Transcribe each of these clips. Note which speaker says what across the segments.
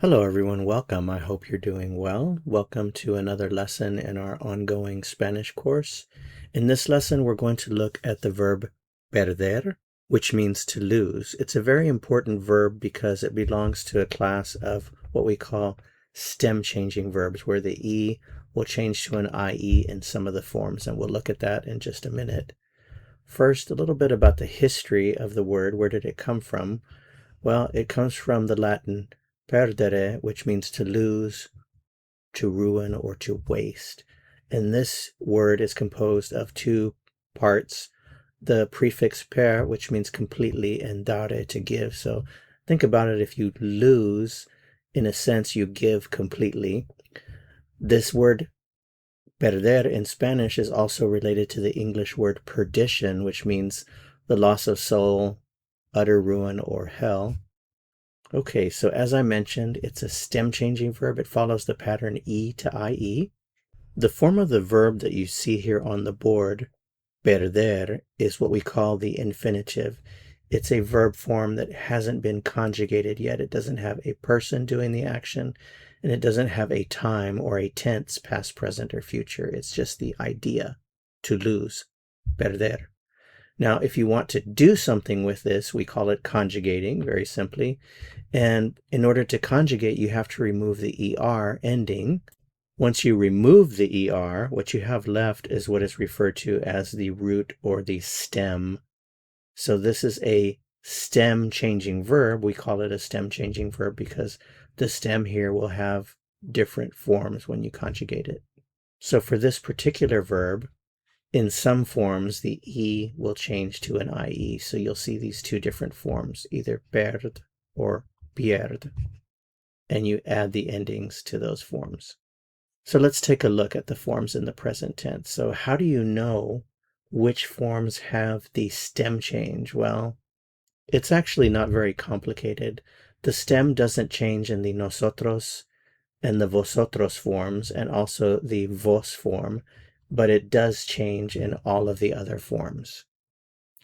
Speaker 1: Hello everyone, welcome. I hope you're doing well. Welcome to another lesson in our ongoing Spanish course. In this lesson, we're going to look at the verb perder, which means to lose. It's a very important verb because it belongs to a class of what we call stem changing verbs, where the E will change to an IE in some of the forms, and we'll look at that in just a minute. First, a little bit about the history of the word. Where did it come from? Well, it comes from the Latin perdere, which means to lose, to ruin, or to waste. And this word is composed of two parts, the prefix per, which means completely, and dare, to give. So think about it, if you lose, in a sense, you give completely. This word perder in Spanish is also related to the English word perdition, which means the loss of soul, utter ruin, or hell. Okay, so as I mentioned, it's a stem-changing verb. It follows the pattern E to IE. The form of the verb that you see here on the board, perder, is what we call the infinitive. It's a verb form that hasn't been conjugated yet. It doesn't have a person doing the action, and it doesn't have a time or a tense, past, present, or future. It's just the idea, to lose, perder. Now, if you want to do something with this, we call it conjugating, very simply. And in order to conjugate, you have to remove the ER ending. Once you remove the ER, what you have left is what is referred to as the root or the stem. So this is a stem changing verb. We call it a stem changing verb because the stem here will have different forms when you conjugate it. So for this particular verb, in some forms, the E will change to an IE. So you'll see these two different forms, either perd or pierde, and you add the endings to those forms. So let's take a look at the forms in the present tense. So how do you know which forms have the stem change? Well, it's actually not very complicated. The stem doesn't change in the nosotros and the vosotros forms, and also the vos form, but it does change in all of the other forms.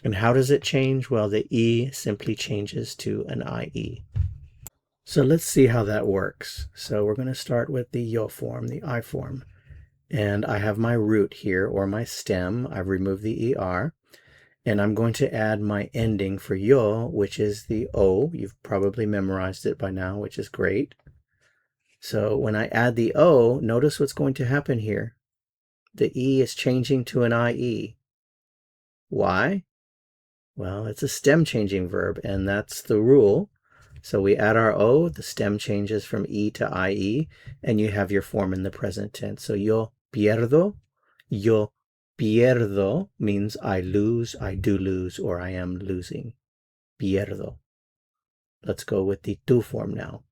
Speaker 1: And how does it change? Well, the E simply changes to an IE. So let's see how that works. So we're going to start with the yo form, the I form. And I have my root here, or my stem. I've removed the ER. And I'm going to add my ending for yo, which is the O. You've probably memorized it by now, which is great. So when I add the O, notice what's going to happen here. The E is changing to an IE. Why? Well, it's a stem changing verb, and that's the rule. So we add our O, the stem changes from E to IE, and you have your form in the present tense. So yo pierdo means I lose, I do lose, or I am losing. Pierdo. Let's go with the tu form now.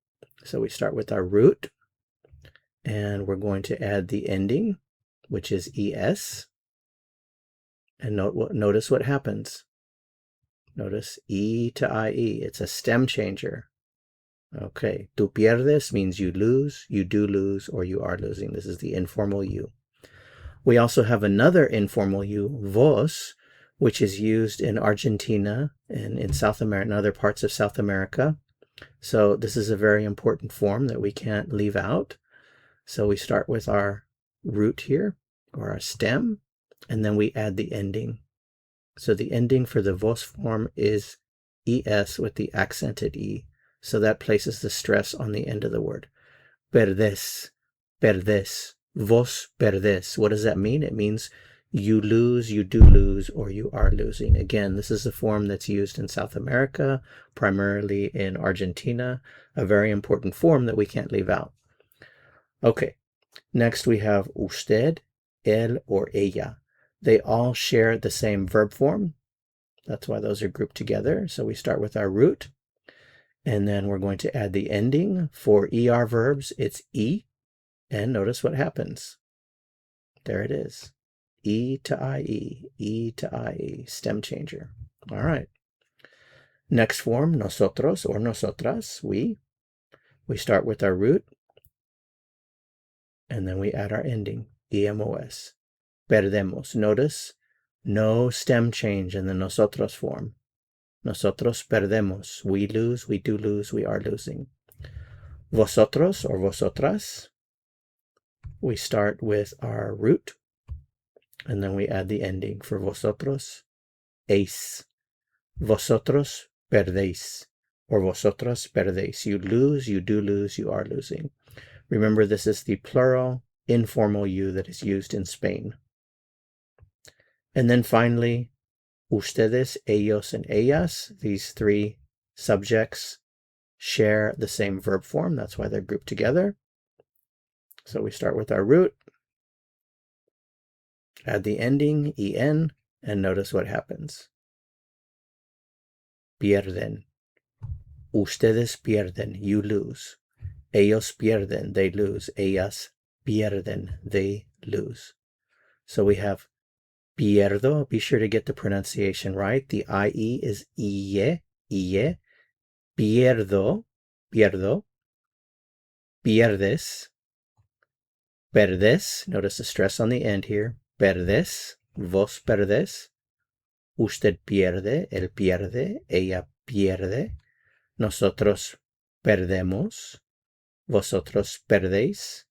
Speaker 1: So we start with our root, and we're going to add the ending, which is es. And notice what happens. Notice E to IE. It's a stem changer. Okay, tu pierdes means you lose, you do lose, or you are losing. This is the informal you. We also have another informal you, vos, which is used in Argentina and in South America, and other parts of South America. So this is a very important form that we can't leave out. So we start with our root here, or our stem, and then we add the ending. So the ending for the vos form is es with the accented E. So that places the stress on the end of the word. Perdes, perdes, vos perdes. What does that mean? It means you lose, you do lose, or you are losing. Again, this is a form that's used in South America, primarily in Argentina, a very important form that we can't leave out. Okay, next we have usted, él, or ella. They all share the same verb form. That's why those are grouped together. So we start with our root, and then we're going to add the ending. For ER verbs, it's E, and notice what happens. There it is. E to IE, E to IE, stem changer. All right. Next form, nosotros or nosotras, we. We start with our root, and then we add our ending, EMOS. Perdemos. Notice, no stem change in the nosotros form. Nosotros perdemos. We lose, we do lose, we are losing. Vosotros or vosotras. We start with our root, and then we add the ending for vosotros, eis. Vosotros perdéis, or vosotras perdéis. You lose, you do lose, you are losing. Remember, this is the plural informal you that is used in Spain. And then finally, ustedes, ellos, and ellas. These three subjects share the same verb form. That's why they're grouped together. So we start with our root, add the ending, en, and notice what happens. Pierden. Ustedes pierden, you lose. Ellos pierden, they lose. Ellas pierden, they lose. So we have pierdo. Be sure to get the pronunciation right. The IE is ie, ie. Pierdo, pierdo. Pierdes, perdes. Notice the stress on the end here. Perdes, vos perdes. Usted pierde, él pierde, ella pierde. Nosotros perdemos. Vosotros perdéis.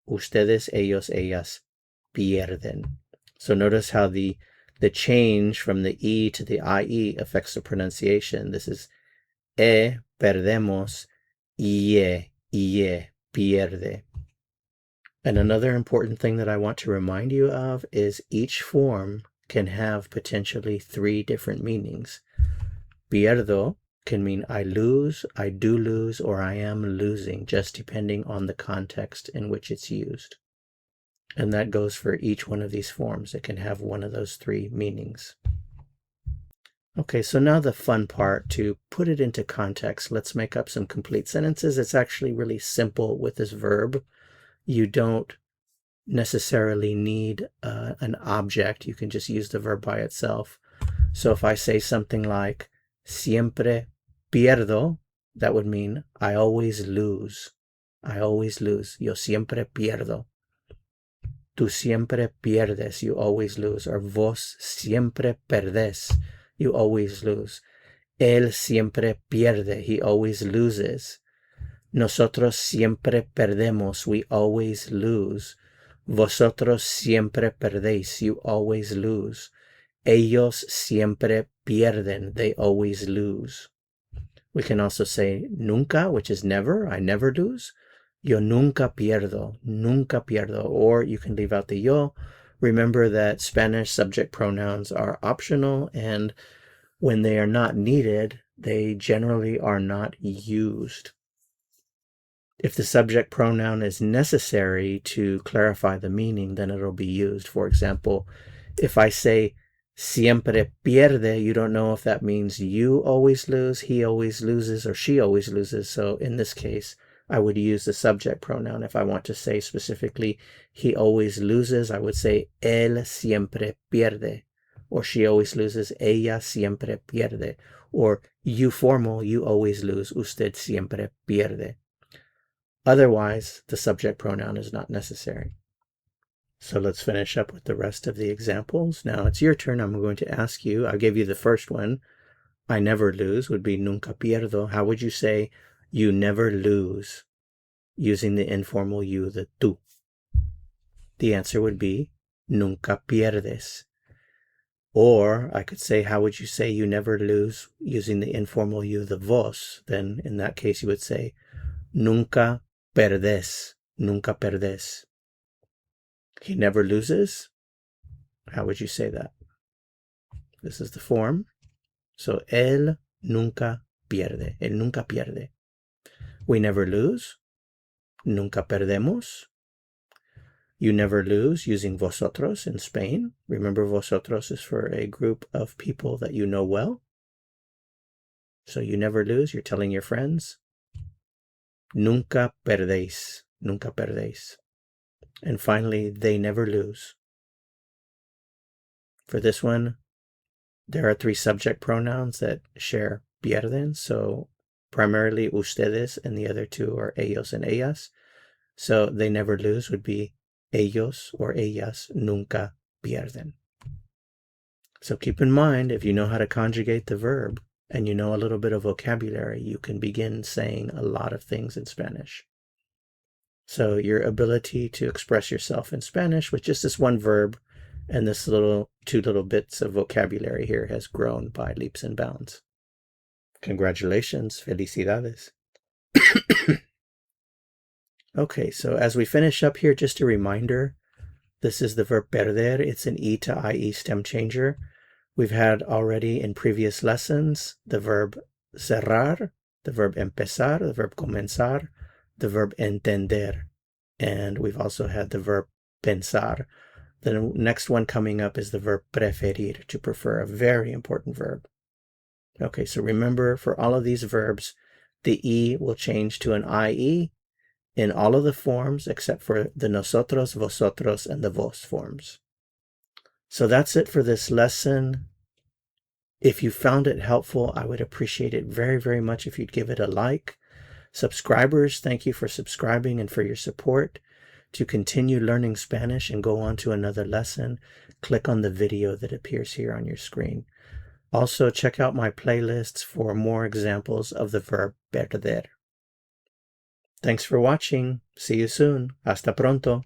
Speaker 1: Ustedes, ellos, ellas pierden. So notice how the change from the E to the IE affects the pronunciation. This is perdemos, ie, pierde. And another important thing that I want to remind you of is each form can have potentially 3 different meanings. Pierdo can mean I lose, I do lose, or I am losing, just depending on the context in which it's used. And that goes for each one of these forms. It can have one of those 3 meanings. Okay, so now the fun part, to put it into context. Let's make up some complete sentences. It's actually really simple with this verb. You don't necessarily need an object. You can just use the verb by itself. So if I say something like, siempre pierdo, that would mean I always lose. I always lose. Yo siempre pierdo. Tú siempre pierdes. You always lose. Or vos siempre perdés. You always lose. Él siempre pierde. He always loses. Nosotros siempre perdemos. We always lose. Vosotros siempre perdéis. You always lose. Ellos siempre pierden. They always lose. We can also say nunca, which is never. I never lose. Yo nunca pierdo. Nunca pierdo. Or you can leave out the yo. Remember that Spanish subject pronouns are optional, and when they are not needed, they generally are not used. If the subject pronoun is necessary to clarify the meaning, then it'll be used. For example, if I say siempre pierde, you don't know if that means you always lose, he always loses, or she always loses. So in this case, I would use the subject pronoun. If I want to say specifically he always loses, I would say él siempre pierde. Or she always loses, ella siempre pierde. Or you formal, you always lose, usted siempre pierde. Otherwise, the subject pronoun is not necessary. So let's finish up with the rest of the examples. Now it's your turn. I'm going to ask you, I'll give you the first one. I never lose would be nunca pierdo. How would you say you never lose using the informal you, the tú? The answer would be nunca pierdes. Or I could say, how would you say you never lose using the informal you, the vos? Then in that case, you would say nunca perdes. Nunca perdes. He never loses. How would you say that? This is the form. So él nunca pierde. Él nunca pierde. We never lose. Nunca perdemos. You never lose using vosotros in Spain. Remember, vosotros is for a group of people that you know well. So you never lose. You're telling your friends. Nunca perdéis. Nunca perdéis. And finally, they never lose. For this one, there are 3 subject pronouns that share pierden. So primarily ustedes, and the other 2 are ellos and ellas. So they never lose would be ellos or ellas nunca pierden. So keep in mind, if you know how to conjugate the verb and you know a little bit of vocabulary, you can begin saying a lot of things in Spanish. So your ability to express yourself in Spanish with just this one verb and this two little bits of vocabulary here has grown by leaps and bounds. Congratulations, felicidades. Okay, so as we finish up here, just a reminder, this is the verb perder. It's an E to IE stem changer. We've had already in previous lessons the verb cerrar, the verb empezar, the verb comenzar, the verb entender, and we've also had the verb pensar. The next one coming up is the verb preferir, to prefer, a very important verb. Okay, so remember, for all of these verbs, the E will change to an IE in all of the forms except for the nosotros, vosotros, and the vos forms. So that's it for this lesson. If you found it helpful, I would appreciate it very, very much if you'd give it a like. Subscribers, thank you for subscribing and for your support. To continue learning Spanish and go on to another lesson, click on the video that appears here on your screen. Also, check out my playlists for more examples of the verb perder. Thanks for watching. See you soon. Hasta pronto.